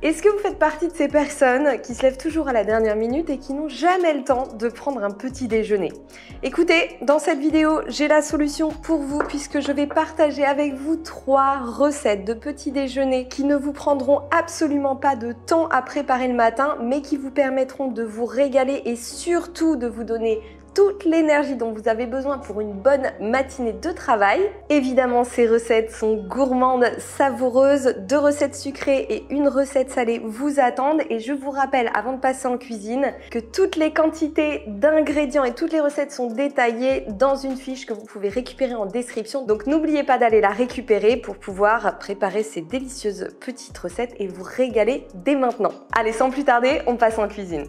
Est-ce que vous faites partie de ces personnes qui se lèvent toujours à la dernière minute et qui n'ont jamais le temps de prendre un petit déjeuner? Écoutez, dans cette vidéo, j'ai la solution pour vous puisque je vais partager avec vous 3 recettes de petit déjeuner qui ne vous prendront absolument pas de temps à préparer le matin, mais qui vous permettront de vous régaler et surtout de vous donner toute l'énergie dont vous avez besoin pour une bonne matinée de travail. Évidemment, ces recettes sont gourmandes, savoureuses, 2 recettes sucrées et une recette salée vous attendent. Et je vous rappelle, avant de passer en cuisine, que toutes les quantités d'ingrédients et toutes les recettes sont détaillées dans une fiche que vous pouvez récupérer en description. Donc n'oubliez pas d'aller la récupérer pour pouvoir préparer ces délicieuses petites recettes et vous régaler dès maintenant. Allez, sans plus tarder, on passe en cuisine.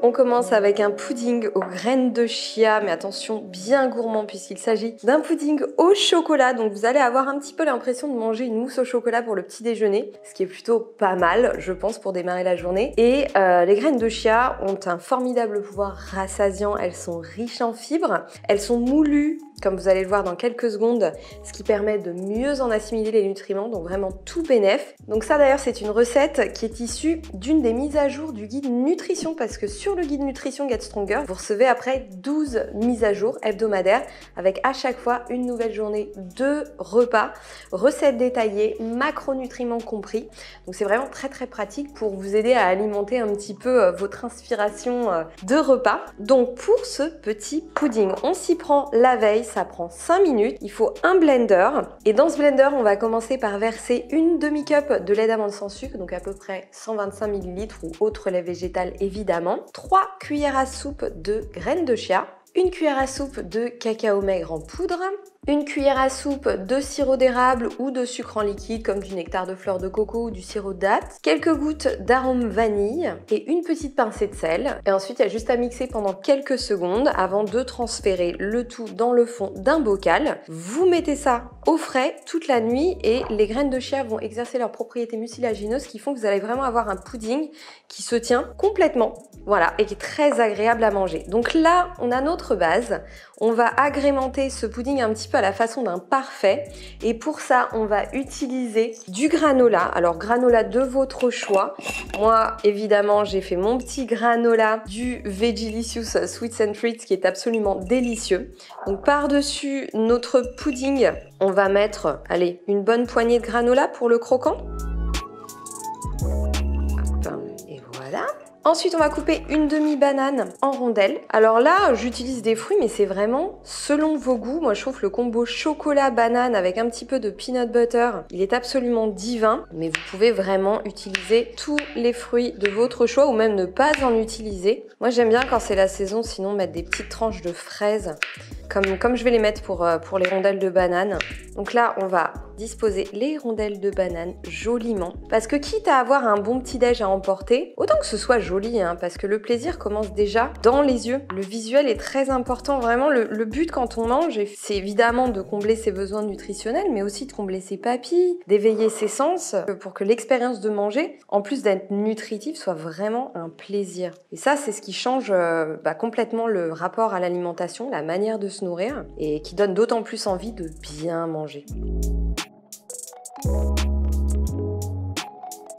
On commence avec un pudding aux graines de chia, mais attention, bien gourmand puisqu'il s'agit d'un pudding au chocolat. Donc vous allez avoir un petit peu l'impression de manger une mousse au chocolat pour le petit déjeuner, ce qui est plutôt pas mal, je pense, pour démarrer la journée. Et les graines de chia ont un formidable pouvoir rassasiant. Elles sont riches en fibres, elles sont moulues, comme vous allez le voir dans quelques secondes, ce qui permet de mieux en assimiler les nutriments, donc vraiment tout bénef. Donc ça d'ailleurs, c'est une recette qui est issue d'une des mises à jour du guide nutrition, parce que sur le guide nutrition Get Stronger, vous recevez après 12 mises à jour hebdomadaires avec à chaque fois une nouvelle journée de repas, recettes détaillées, macronutriments compris. Donc c'est vraiment très pratique pour vous aider à alimenter un petit peu votre inspiration de repas. Donc pour ce petit pudding, on s'y prend la veille, ça prend 5 minutes. Il faut un blender et dans ce blender, on va commencer par verser une demi-cup de lait d'amande sans sucre, donc à peu près 125 ml ou autre lait végétal évidemment, 3 cuillères à soupe de graines de chia, une cuillère à soupe de cacao maigre en poudre, une cuillère à soupe de sirop d'érable ou de sucre en liquide comme du nectar de fleur de coco ou du sirop de date, quelques gouttes d'arôme vanille et une petite pincée de sel. Et ensuite, il y a juste à mixer pendant quelques secondes avant de transférer le tout dans le fond d'un bocal. Vous mettez ça au frais toute la nuit et les graines de chia vont exercer leurs propriétés mucilagineuses qui font que vous allez vraiment avoir un pudding qui se tient complètement, voilà, et qui est très agréable à manger. Donc là, on a notre base. On va agrémenter ce pudding un petit peu à la façon d'un parfait et pour ça on va utiliser du granola. Alors granola de votre choix. Moi évidemment j'ai fait mon petit granola du Vegilicious Sweets and Treats qui est absolument délicieux. Donc par-dessus notre pudding on va mettre, allez, une bonne poignée de granola pour le croquant. Et voilà. Ensuite, on va couper une demi-banane en rondelles. Alors là, j'utilise des fruits, mais c'est vraiment selon vos goûts. Moi, je trouve le combo chocolat-banane avec un petit peu de peanut butter, il est absolument divin. Mais vous pouvez vraiment utiliser tous les fruits de votre choix ou même ne pas en utiliser. Moi, j'aime bien quand c'est la saison, sinon mettre des petites tranches de fraises. Comme je vais les mettre pour les rondelles de banane. Donc là, on va disposer les rondelles de banane joliment. Parce que quitte à avoir un bon petit-déj à emporter, autant que ce soit joli, hein, parce que le plaisir commence déjà dans les yeux. Le visuel est très important. Vraiment, le but quand on mange, c'est évidemment de combler ses besoins nutritionnels, mais aussi de combler ses papilles, d'éveiller ses sens, pour que l'expérience de manger, en plus d'être nutritive, soit vraiment un plaisir. Et ça, c'est ce qui change complètement le rapport à l'alimentation, la manière de se nourrir et qui donne d'autant plus envie de bien manger.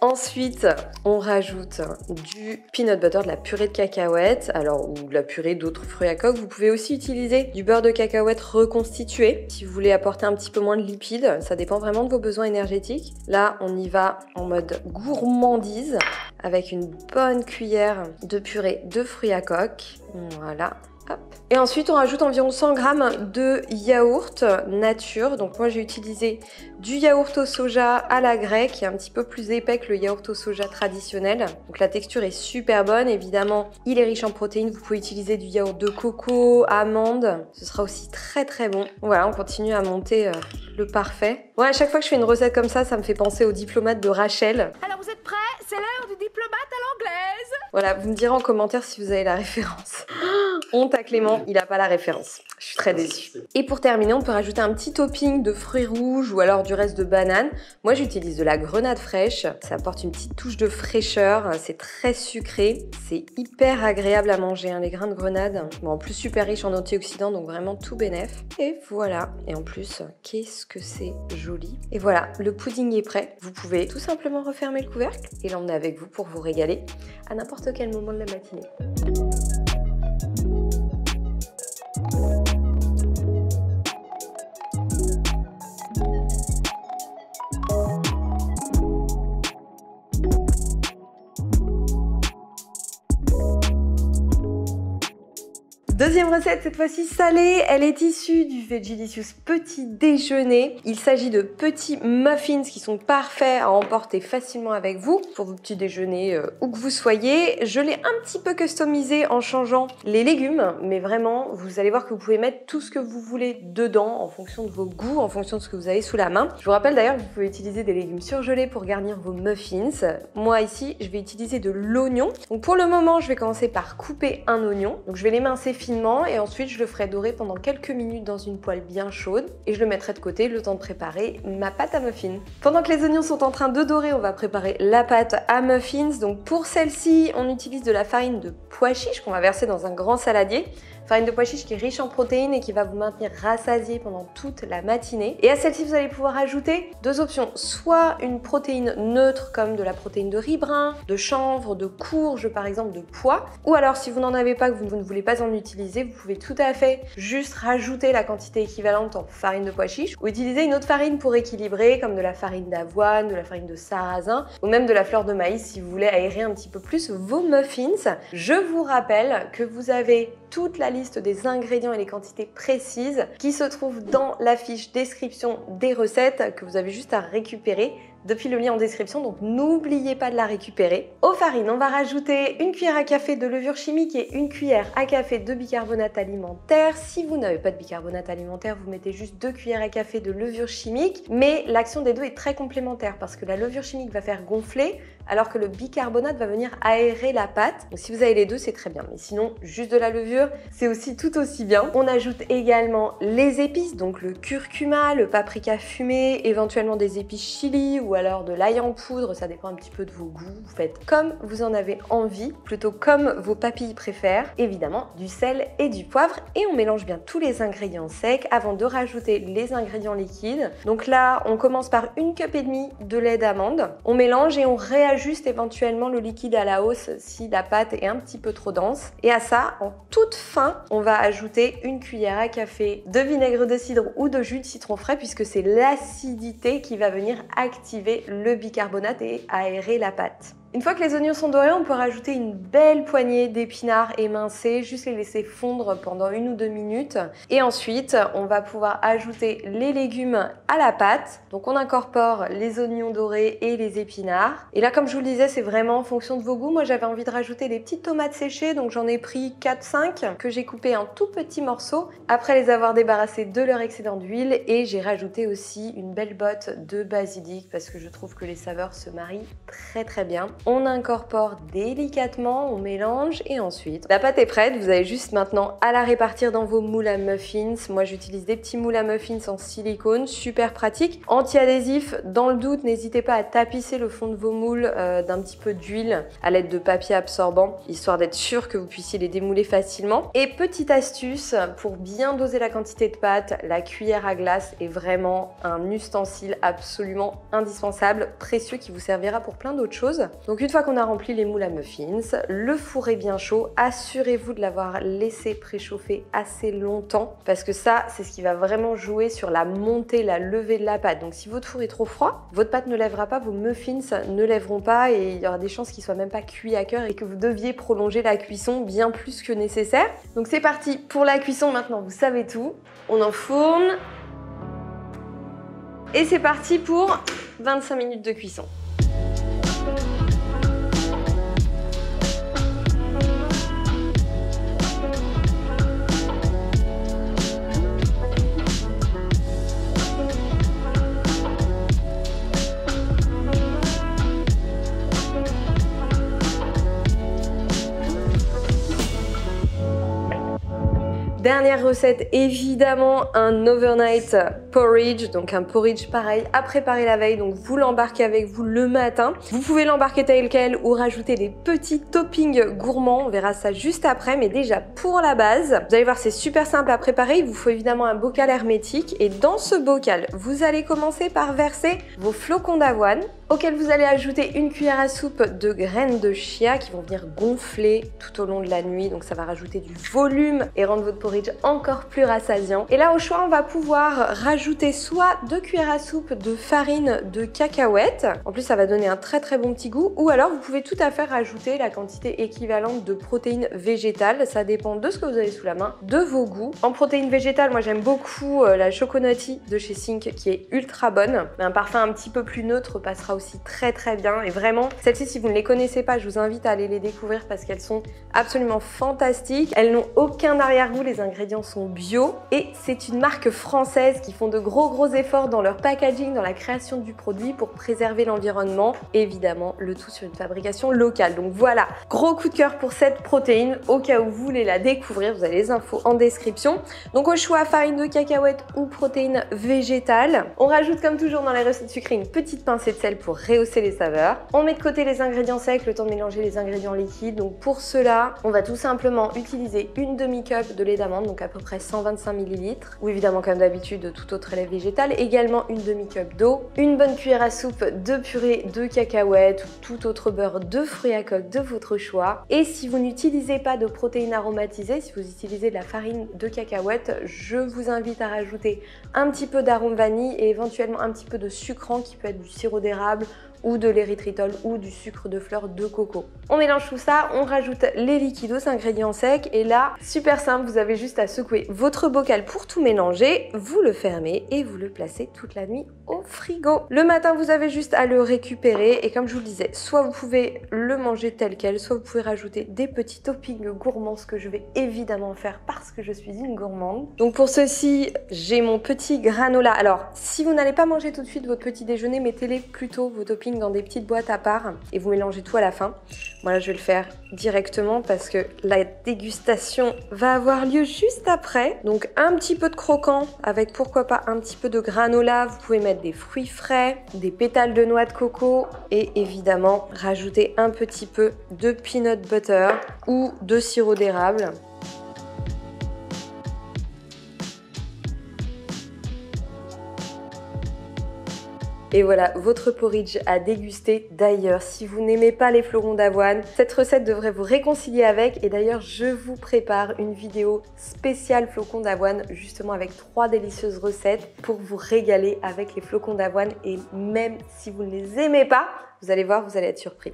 Ensuite, on rajoute du peanut butter, de la purée de cacahuètes, ou de la purée d'autres fruits à coque. Vous pouvez aussi utiliser du beurre de cacahuète reconstitué si vous voulez apporter un petit peu moins de lipides. Ça dépend vraiment de vos besoins énergétiques. Là, on y va en mode gourmandise avec une bonne cuillère de purée de fruits à coque. Voilà. Et ensuite, on rajoute environ 100 g de yaourt nature. Donc moi, j'ai utilisé du yaourt au soja à la grecque, qui est un petit peu plus épais que le yaourt au soja traditionnel. Donc la texture est super bonne. Évidemment, il est riche en protéines. Vous pouvez utiliser du yaourt de coco, amande. Ce sera aussi très bon. Voilà, on continue à monter le parfait. Ouais, à chaque fois que je fais une recette comme ça me fait penser au diplomate de Rachel. Alors vous êtes prêts? C'est l'heure du diplomate à l'anglaise. Voilà, vous me direz en commentaire si vous avez la référence. Honte à Clément, il n'a pas la référence. Je suis très déçue. Et pour terminer, on peut rajouter un petit topping de fruits rouges ou alors du reste de banane. Moi, j'utilise de la grenade fraîche. Ça apporte une petite touche de fraîcheur. C'est très sucré. C'est hyper agréable à manger, hein, les grains de grenade. Bon, en plus, super riche en antioxydants, donc vraiment tout bénef. Et voilà. Et en plus, qu'est-ce que c'est joli. Et voilà, le pudding est prêt. Vous pouvez tout simplement refermer le couvercle et l'emmener avec vous pour vous régaler à n'importe quel moment de la matinée. Deuxième recette, cette fois-ci salée, elle est issue du Vegelicious petit déjeuner. Il s'agit de petits muffins qui sont parfaits à emporter facilement avec vous pour vos petits déjeuners où que vous soyez. Je l'ai un petit peu customisé en changeant les légumes, mais vraiment, vous allez voir que vous pouvez mettre tout ce que vous voulez dedans en fonction de vos goûts, en fonction de ce que vous avez sous la main. Je vous rappelle d'ailleurs que vous pouvez utiliser des légumes surgelés pour garnir vos muffins. Moi ici, je vais utiliser de l'oignon. Donc pour le moment, je vais commencer par couper un oignon. Donc je vais l'émincer finement et ensuite je le ferai dorer pendant quelques minutes dans une poêle bien chaude et je le mettrai de côté le temps de préparer ma pâte à muffins. Pendant que les oignons sont en train de dorer, on va préparer la pâte à muffins. Donc pour celle-ci, on utilise de la farine de pois chiche qu'on va verser dans un grand saladier. Farine de pois chiche qui est riche en protéines et qui va vous maintenir rassasié pendant toute la matinée. Et à celle-ci, vous allez pouvoir ajouter deux options. Soit une protéine neutre comme de la protéine de riz brun, de chanvre, de courge par exemple, de pois. Ou alors si vous n'en avez pas, que vous ne voulez pas en utiliser, vous pouvez tout à fait juste rajouter la quantité équivalente en farine de pois chiche ou utiliser une autre farine pour équilibrer comme de la farine d'avoine, de la farine de sarrasin ou même de la fleur de maïs si vous voulez aérer un petit peu plus vos muffins. Je vous rappelle que vous avez toute la liste des ingrédients et les quantités précises qui se trouvent dans la fiche description des recettes que vous avez juste à récupérer depuis le lien en description, donc n'oubliez pas de la récupérer. Aux farines, on va rajouter une cuillère à café de levure chimique et une cuillère à café de bicarbonate alimentaire. Si vous n'avez pas de bicarbonate alimentaire, vous mettez juste 2 cuillères à café de levure chimique, mais l'action des deux est très complémentaire parce que la levure chimique va faire gonfler alors que le bicarbonate va venir aérer la pâte. Donc si vous avez les deux, c'est très bien, mais sinon juste de la levure, c'est aussi tout aussi bien. On ajoute également les épices, donc le curcuma, le paprika fumé, éventuellement des épices chili ou alors de l'ail en poudre, ça dépend un petit peu de vos goûts. Vous faites comme vous en avez envie, plutôt comme vos papilles préfèrent. Évidemment, du sel et du poivre et on mélange bien tous les ingrédients secs avant de rajouter les ingrédients liquides. Donc là, on commence par 1,5 cup de lait d'amande. On mélange et on réajuste éventuellement le liquide à la hausse si la pâte est un petit peu trop dense. Et à ça, en toute fin, on va ajouter 1 cuillère à café de vinaigre de cidre ou de jus de citron frais puisque c'est l'acidité qui va venir activer le bicarbonate et aérer la pâte. Une fois que les oignons sont dorés, on peut rajouter une belle poignée d'épinards émincés, juste les laisser fondre pendant 1 ou 2 minutes. Et ensuite, on va pouvoir ajouter les légumes à la pâte. Donc on incorpore les oignons dorés et les épinards. Et là, comme je vous le disais, c'est vraiment en fonction de vos goûts. Moi, j'avais envie de rajouter des petites tomates séchées, donc j'en ai pris 4-5 que j'ai coupées en tout petits morceaux après les avoir débarrassés de leur excédent d'huile. Et j'ai rajouté aussi une belle botte de basilic parce que je trouve que les saveurs se marient très très bien. On incorpore délicatement, on mélange et ensuite la pâte est prête. Vous avez juste maintenant à la répartir dans vos moules à muffins. Moi j'utilise des petits moules à muffins en silicone, super pratique, anti-adhésif. Dans le doute, n'hésitez pas à tapisser le fond de vos moules d'un petit peu d'huile à l'aide de papier absorbant, histoire d'être sûr que vous puissiez les démouler facilement. Et petite astuce, pour bien doser la quantité de pâte, la cuillère à glace est vraiment un ustensile absolument indispensable, précieux, qui vous servira pour plein d'autres choses. Donc une fois qu'on a rempli les moules à muffins, le four est bien chaud, assurez-vous de l'avoir laissé préchauffer assez longtemps parce que ça, c'est ce qui va vraiment jouer sur la montée, la levée de la pâte. Donc si votre four est trop froid, votre pâte ne lèvera pas, vos muffins ne lèveront pas et il y aura des chances qu'ils soient même pas cuits à cœur et que vous deviez prolonger la cuisson bien plus que nécessaire. Donc c'est parti pour la cuisson maintenant, vous savez tout. On enfourne et c'est parti pour 25 minutes de cuisson. Dernière recette, évidemment, un overnight porridge, donc un porridge pareil à préparer la veille, donc vous l'embarquez avec vous le matin. Vous pouvez l'embarquer tel quel ou rajouter des petits toppings gourmands, on verra ça juste après, mais déjà pour la base, vous allez voir c'est super simple à préparer, il vous faut évidemment un bocal hermétique et dans ce bocal, vous allez commencer par verser vos flocons d'avoine, auxquels vous allez ajouter une cuillère à soupe de graines de chia qui vont venir gonfler tout au long de la nuit, donc ça va rajouter du volume et rendre votre porridge encore plus rassasiant. Et là au choix, on va pouvoir rajouter soit 2 cuillères à soupe de farine de cacahuètes, en plus ça va donner un très bon petit goût, ou alors vous pouvez tout à fait rajouter la quantité équivalente de protéines végétales, ça dépend de ce que vous avez sous la main, de vos goûts. En protéines végétales, moi j'aime beaucoup la Choconati de chez Sink qui est ultra bonne, mais un parfum un petit peu plus neutre passera aussi très bien, et vraiment celles-ci si vous ne les connaissez pas, je vous invite à aller les découvrir parce qu'elles sont absolument fantastiques, elles n'ont aucun arrière-goût, les ingrédients sont bio et c'est une marque française qui font de gros efforts dans leur packaging, dans la création du produit pour préserver l'environnement, évidemment le tout sur une fabrication locale. Donc voilà, gros coup de cœur pour cette protéine, au cas où vous voulez la découvrir, vous avez les infos en description. Donc au choix, farine de cacahuètes ou protéines végétales. On rajoute comme toujours dans les recettes sucrées une petite pincée de sel pour rehausser les saveurs. On met de côté les ingrédients secs, le temps de mélanger les ingrédients liquides. Donc pour cela, on va tout simplement utiliser une demi-cup de lait d'amande, donc à peu près 125 ml, ou évidemment comme d'habitude toute autre lait végétal, également une demi-cup d'eau, une bonne cuillère à soupe de purée de cacahuètes ou tout autre beurre de fruits à coque de votre choix. Et si vous n'utilisez pas de protéines aromatisées, si vous utilisez de la farine de cacahuètes, je vous invite à rajouter un petit peu d'arôme vanille et éventuellement un petit peu de sucrant qui peut être du sirop d'érable ou de l'érythritol ou du sucre de fleur de coco. On mélange tout ça, on rajoute les liquidos, ingrédients secs, et là, super simple, vous avez juste à secouer votre bocal pour tout mélanger, vous le fermez et vous le placez toute la nuit au frigo. Le matin, vous avez juste à le récupérer et comme je vous le disais, soit vous pouvez le manger tel quel, soit vous pouvez rajouter des petits toppings gourmands, ce que je vais évidemment faire parce que je suis une gourmande. Donc pour ceci, j'ai mon petit granola. Alors, si vous n'allez pas manger tout de suite votre petit déjeuner, mettez-les plutôt vos toppings dans des petites boîtes à part et vous mélangez tout à la fin. Moi là je vais le faire directement parce que la dégustation va avoir lieu juste après. Donc un petit peu de croquant avec pourquoi pas un petit peu de granola. Vous pouvez mettre des fruits frais, des pétales de noix de coco et évidemment rajouter un petit peu de peanut butter ou de sirop d'érable. Et voilà, votre porridge à déguster. D'ailleurs, si vous n'aimez pas les flocons d'avoine, cette recette devrait vous réconcilier avec. Et d'ailleurs, je vous prépare une vidéo spéciale flocons d'avoine, justement avec 3 délicieuses recettes pour vous régaler avec les flocons d'avoine. Et même si vous ne les aimez pas, vous allez voir, vous allez être surpris.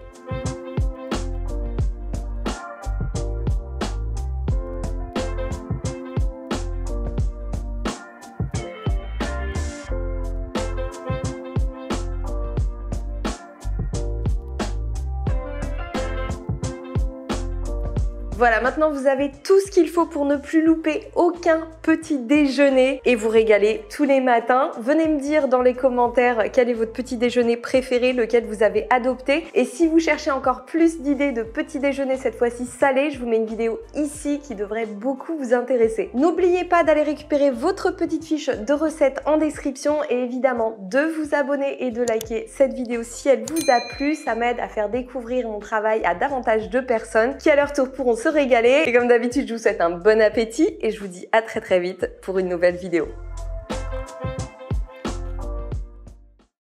Voilà, maintenant vous avez tout ce qu'il faut pour ne plus louper aucun petit déjeuner et vous régaler tous les matins. Venez me dire dans les commentaires quel est votre petit déjeuner préféré, lequel vous avez adopté. Et si vous cherchez encore plus d'idées de petit déjeuner, cette fois-ci salé, je vous mets une vidéo ici qui devrait beaucoup vous intéresser. N'oubliez pas d'aller récupérer votre petite fiche de recettes en description et évidemment de vous abonner et de liker cette vidéo si elle vous a plu. Ça m'aide à faire découvrir mon travail à davantage de personnes qui à leur tour pourront se régaler. Et comme d'habitude, je vous souhaite un bon appétit et je vous dis à très vite pour une nouvelle vidéo.